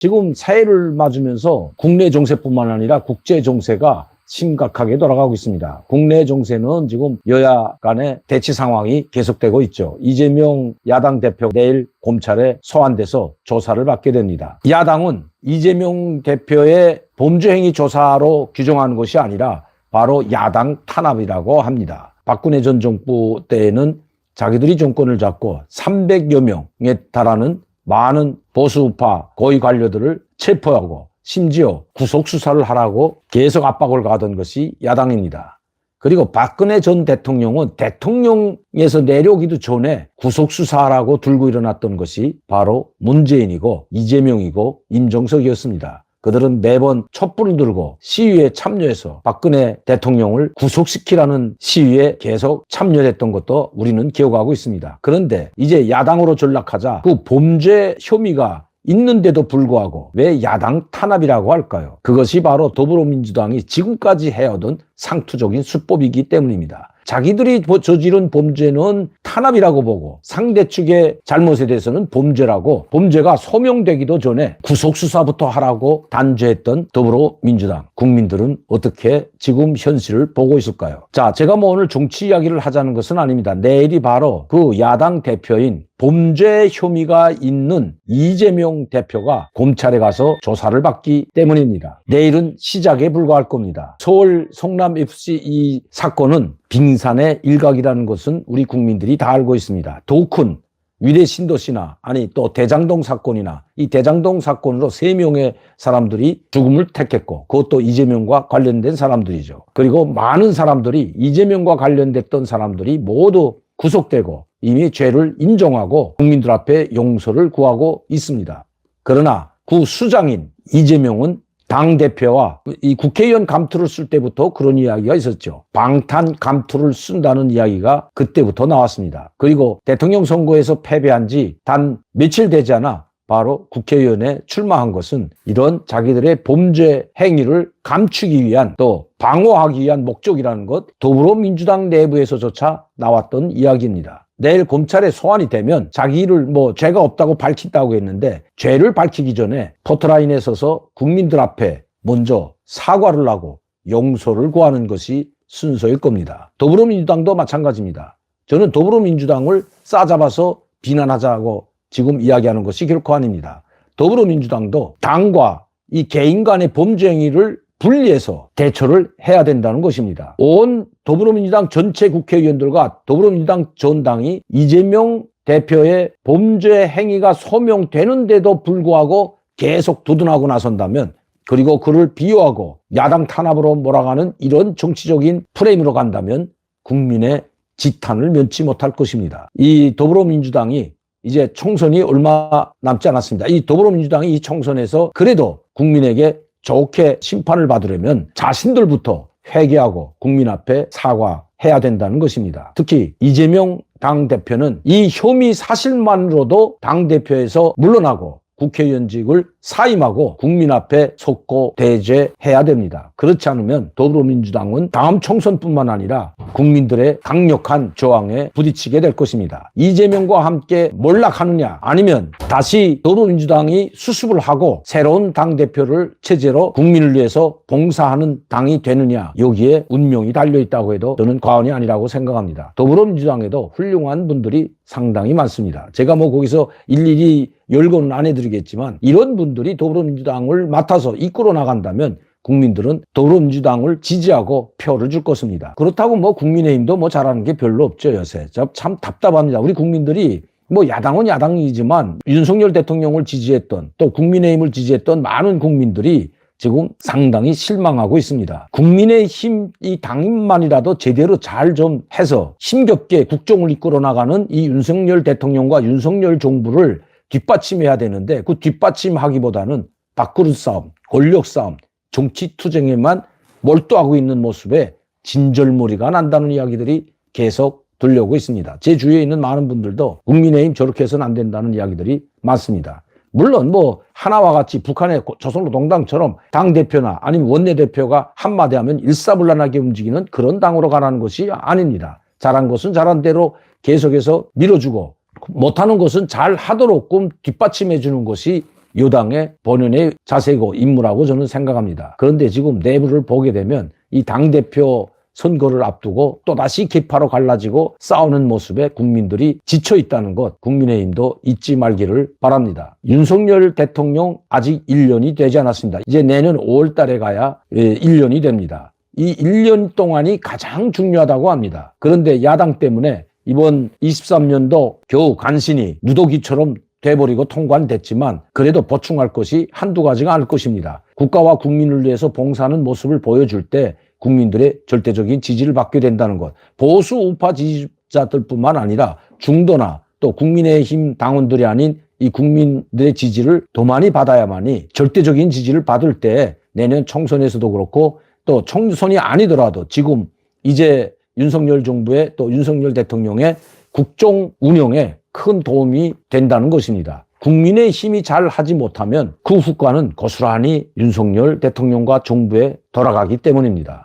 지금 새해를 맞으면서 국내 정세뿐만 아니라 국제 정세가 심각하게 돌아가고 있습니다. 국내 정세는 지금 여야 간의 대치 상황이 계속되고 있죠. 이재명 야당 대표 내일 검찰에 소환돼서 조사를 받게 됩니다. 야당은 이재명 대표의 범죄 행위 조사로 규정하는 것이 아니라 바로 야당 탄압이라고 합니다. 박근혜 전 정부 때에는 자기들이 정권을 잡고 300여 명에 달하는 많은 보수우파 고위 관료들을 체포하고 심지어 구속수사를 하라고 계속 압박을 가하던 것이 야당입니다. 그리고 박근혜 전 대통령은 대통령에서 내려오기도 전에 구속수사하라고 들고 일어났던 것이 바로 문재인이고 이재명이고 임종석이었습니다. 그들은 매번 촛불을 들고 시위에 참여해서 박근혜 대통령을 구속시키라는 시위에 계속 참여했던 것도 우리는 기억하고 있습니다. 그런데 이제 야당으로 전락하자 그 범죄 혐의가 있는데도 불구하고 왜 야당 탄압이라고 할까요? 그것이 바로 더불어민주당이 지금까지 해오던 상투적인 수법이기 때문입니다. 자기들이 저지른 범죄는 탄압이라고 보고 상대 측의 잘못에 대해서는 범죄라고, 범죄가 소명되기도 전에 구속수사부터 하라고 단죄했던 더불어민주당 국민들은 어떻게 지금 현실을 보고 있을까요? 자, 제가 오늘 정치 이야기를 하자는 것은 아닙니다. 내일이 바로 그 야당 대표인 범죄 혐의가 있는 이재명 대표가 검찰에 가서 조사를 받기 때문입니다. 내일은 시작에 불과할 겁니다. 서울 성남FC 이 사건은 빙산의 일각이라는 것은 우리 국민들이 다 알고 있습니다. 더 큰 위례 신도시나 아니 또 대장동 사건이나 이 대장동 사건으로 3명의 사람들이 죽음을 택했고 그것도 이재명과 관련된 사람들이죠. 그리고 많은 사람들이 이재명과 관련됐던 사람들이 모두 구속되고 이미 죄를 인정하고 국민들 앞에 용서를 구하고 있습니다. 그러나 그 수장인 이재명은 당대표와 이 국회의원 감투를 쓸 때부터 그런 이야기가 있었죠. 방탄 감투를 쓴다는 이야기가 그때부터 나왔습니다. 그리고 대통령 선거에서 패배한 지 단 며칠 되지 않아 바로 국회의원에 출마한 것은 이런 자기들의 범죄 행위를 감추기 위한 또 방어하기 위한 목적이라는 것, 더불어민주당 내부에서조차 나왔던 이야기입니다. 내일 검찰에 소환이 되면 자기를 죄가 없다고 밝힌다고 했는데 죄를 밝히기 전에 포토라인에 서서 국민들 앞에 먼저 사과를 하고 용서를 구하는 것이 순서일 겁니다. 더불어민주당도 마찬가지입니다. 저는 더불어민주당을 싸잡아서 비난하자고 지금 이야기하는 것이 결코 아닙니다. 더불어민주당도 당과 이 개인 간의 범죄 행위를 분리해서 대처를 해야 된다는 것입니다. 온 더불어민주당 전체 국회의원들과 더불어민주당 전당이 이재명 대표의 범죄 행위가 소명되는데도 불구하고 계속 두둔하고 나선다면, 그리고 그를 비호하고 야당 탄압으로 몰아가는 이런 정치적인 프레임으로 간다면 국민의 지탄을 면치 못할 것입니다. 이 더불어민주당이 이제 총선이 얼마 남지 않았습니다. 이 더불어민주당이 이 총선에서 그래도 국민에게 좋게 심판을 받으려면 자신들부터 회개하고 국민 앞에 사과해야 된다는 것입니다. 특히 이재명 당대표는 이 혐의 사실만으로도 당대표에서 물러나고 국회의원직을 사임하고 국민 앞에 섰고 대죄해야 됩니다. 그렇지 않으면 더불어민주당은 다음 총선뿐만 아니라 국민들의 강력한 저항에 부딪히게 될 것입니다. 이재명과 함께 몰락하느냐 아니면 다시 더불어민주당이 수습을 하고 새로운 당대표를 체제로 국민을 위해서 봉사하는 당이 되느냐, 여기에 운명이 달려있다고 해도 저는 과언이 아니라고 생각합니다. 더불어민주당에도 훌륭한 분들이 상당히 많습니다. 제가 거기서 일일이 열거는 안 해드리겠지만 이런 분들이 더불어민주당을 맡아서 이끌어 나간다면 국민들은 더불어민주당을 지지하고 표를 줄 것입니다. 그렇다고 국민의힘도 잘하는 게 별로 없죠, 요새. 참 답답합니다. 우리 국민들이 야당은 야당이지만 윤석열 대통령을 지지했던 또 국민의힘을 지지했던 많은 국민들이 지금 상당히 실망하고 있습니다. 국민의힘 이 당인만이라도 제대로 잘 좀 해서 힘겹게 국정을 이끌어 나가는 이 윤석열 대통령과 윤석열 정부를 뒷받침해야 되는데 그 뒷받침하기보다는 밥그릇 싸움, 권력 싸움, 정치 투쟁에만 몰두하고 있는 모습에 진절머리가 난다는 이야기들이 계속 들려오고 있습니다. 제 주위에 있는 많은 분들도 국민의힘 저렇게 해서는 안 된다는 이야기들이 많습니다. 물론 하나와 같이 북한의 조선노동당처럼 당대표나 아니면 원내대표가 한마디 하면 일사불란하게 움직이는 그런 당으로 가라는 것이 아닙니다. 잘한 것은 잘한 대로 계속해서 밀어주고 못하는 것은 잘 하도록 뒷받침해 주는 것이 여당의 본연의 자세고 임무라고 저는 생각합니다. 그런데 지금 내부를 보게 되면 이 당대표 선거를 앞두고 또다시 계파로 갈라지고 싸우는 모습에 국민들이 지쳐 있다는 것, 국민의힘도 잊지 말기를 바랍니다. 윤석열 대통령 아직 1년이 되지 않았습니다. 이제 내년 5월 달에 가야 1년이 됩니다. 이 1년 동안이 가장 중요하다고 합니다. 그런데 야당 때문에 이번 23년도 겨우 간신히 누더기처럼 돼버리고 통과는 됐지만 그래도 보충할 것이 한두 가지가 아닐 것입니다. 국가와 국민을 위해서 봉사하는 모습을 보여줄 때 국민들의 절대적인 지지를 받게 된다는 것. 보수 우파 지지자들뿐만 아니라 중도나 또 국민의힘 당원들이 아닌 이 국민들의 지지를 더 많이 받아야만이 절대적인 지지를 받을 때 내년 총선에서도 그렇고 또 총선이 아니더라도 지금 이제 윤석열 정부의 또 윤석열 대통령의 국정 운영에 큰 도움이 된다는 것입니다. 국민의 힘이 잘 하지 못하면 그 후과는 고스란히 윤석열 대통령과 정부에 돌아가기 때문입니다.